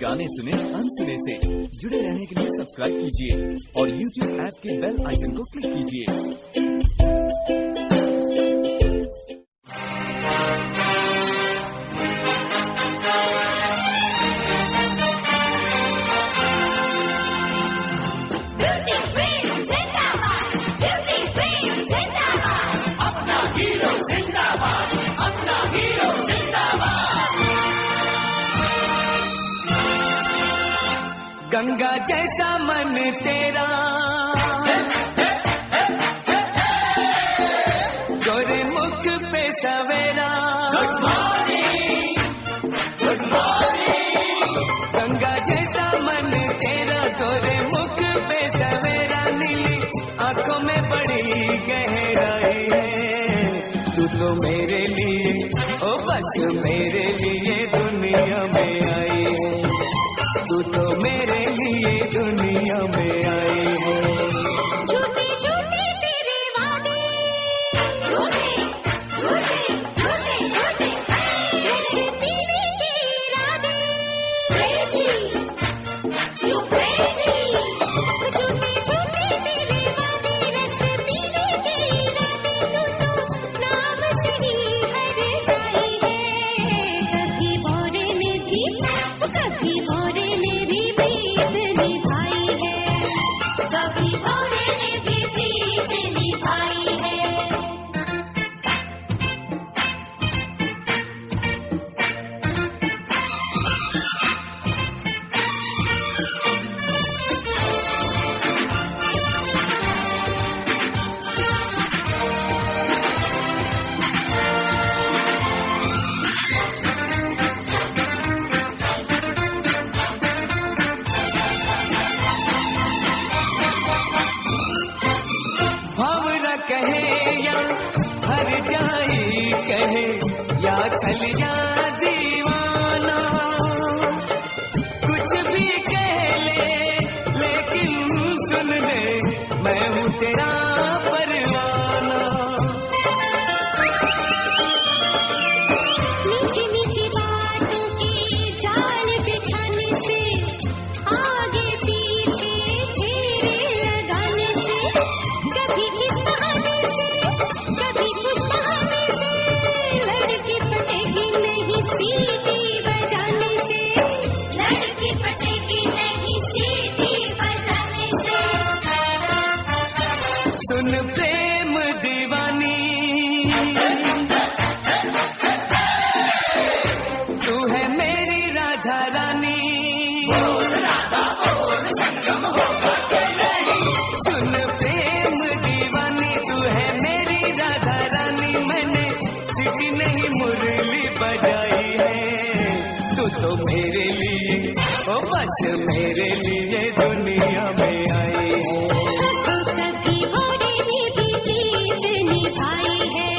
गाने सुने अनसुने से। जुड़े रहने के लिए सब्सक्राइब कीजिए और YouTube ऐप के बेल आइकन को क्लिक कीजिए। गंगा जैसा मन तेरा, गोरे मुख पे सवेरा, good morning, good morning. Ganga जैसा मन तेरा, गोरे मुख पे सवेरा, नीली आंखों में बड़ी गहराई है। तू तो मेरे लिए, ओ बस मेरे लिए दुनिया में आई है। तू तो मेरे लिए दुनिया में आई है। झूठे झूठे तेरे वादे, झूठे झूठे झूठे झूठे, ऐसे तेरे इरादे, crazy, you crazy। झूठे झूठे तेरे वादे, ऐसे तेरे इरादे, तू तो नाम से ही हर जाई है। कभी भोरे में भी, कभी भोरे कहे या हर जाई कहे, या चल या दीवाना, कुछ भी कह ले लेकिन सुन ले, मैं हूँ तेरा परवाना। मीठी मीठी बातों की जाल बिछाने से, आगे पीछे फेरे लगाने से, कभी किस बहाने से, कभी कुछ बहाने से, लड़की पटेगी नहीं सीटी बजाने से, लड़की पटेगी नहीं सीटी बजाने से। सुन प्रेम दीवानी, तू है मेरी राधा रानी, सुन प्रेम दीवानी, तू है मेरी राधा रानी। मैंने सीटी नहीं मुरली बजाई है। तू तो मेरे लिए, ओ बस मेरे लिए दुनिया में आई है। कभी भोरे में भी प्रीत निभाई है।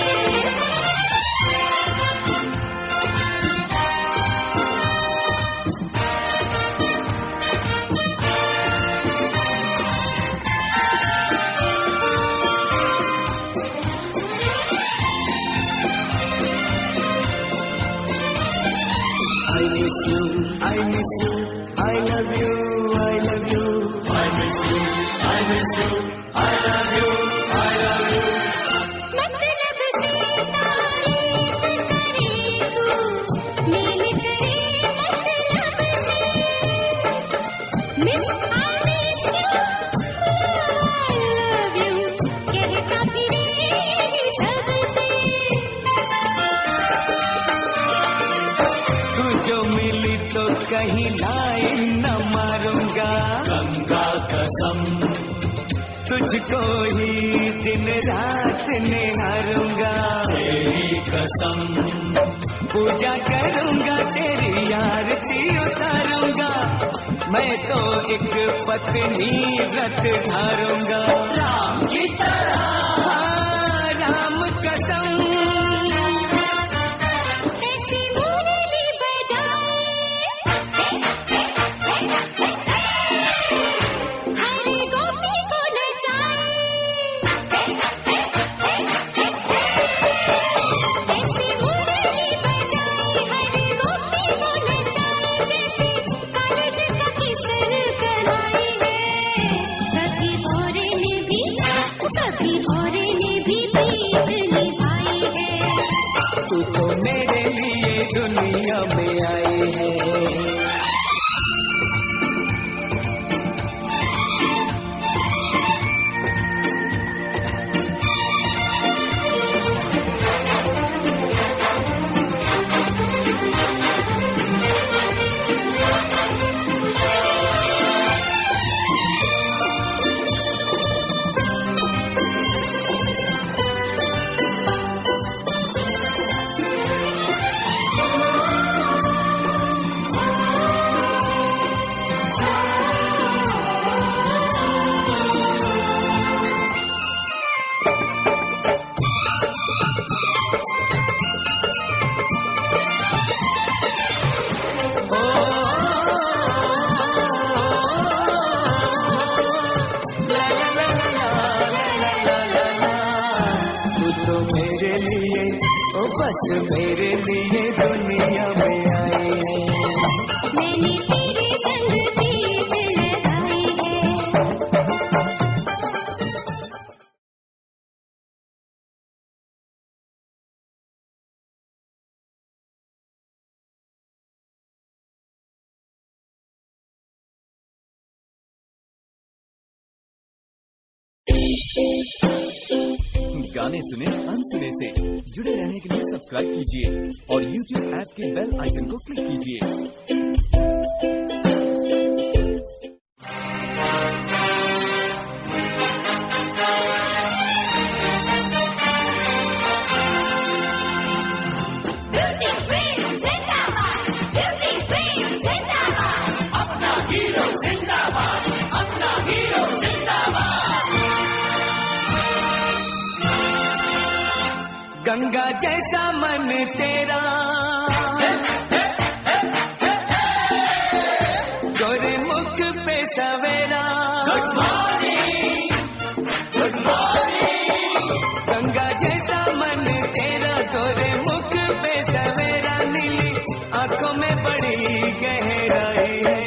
I miss you, I miss you, I love you, I love you, I miss you, I miss you, I love you, I love you। मतलब से तारीफ करे तू, मेल करे मतलब से, miss I miss you, I love you, कहता फिरेगी सबसे। तू जो मिली तो कहीं लाइन न मारूंगा, गंगा कसम, तुझको ही दिन रात निहारूंगा, तेरी कसम, पूजा करूंगा, तेरी आरती उतारूंगा, मैं तो एक पत्नी व्रत धारूंगा, राम की तरह, हाँ राम कसम। ऐसी मुरली बजाए हर गोपी को नचाए, जैसे दुनिया में आए हैं। मेरे लिए ओ बस मेरे लिए दुनिया में आए हैं। मैंने तेरे संग प्रीत लगाई है। गाने सुने अनसुने से जुड़े रहने के लिए सब्सक्राइब कीजिए और YouTube ऐप के बेल आइकन को क्लिक कीजिए। गंगा जैसा मन तेरा, गोरे मुख पे सवेरा। Good morning, good morning. Ganga जैसा मन तेरा, गोरे मुख पे सवेरा। नीली आंखों में बड़ी गहराई है।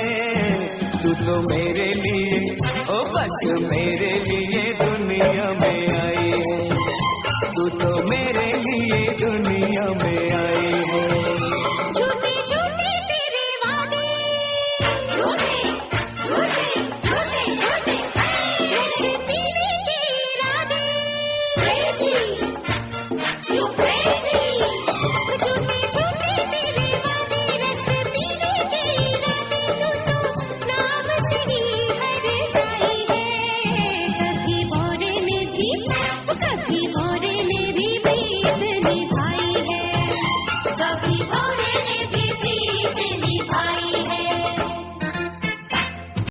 तू तो मेरे लिए ओ बस मेरे लिए दुनिया में आई है। तू तो मेरे लिए दुनिया में आई है। झूठे झूठे तेरे वादे, झूठे झूठे झूठे झूठे तेरे के इरादे। Crazy, you crazy। झूठे झूठे तेरे वादे, रस पीने के इरादे। तू तो नाम से ही हर जाई है। कभी भोरे में भी, कभी भोरे में भी प्रीत निभाई है। कभी भोरे में भी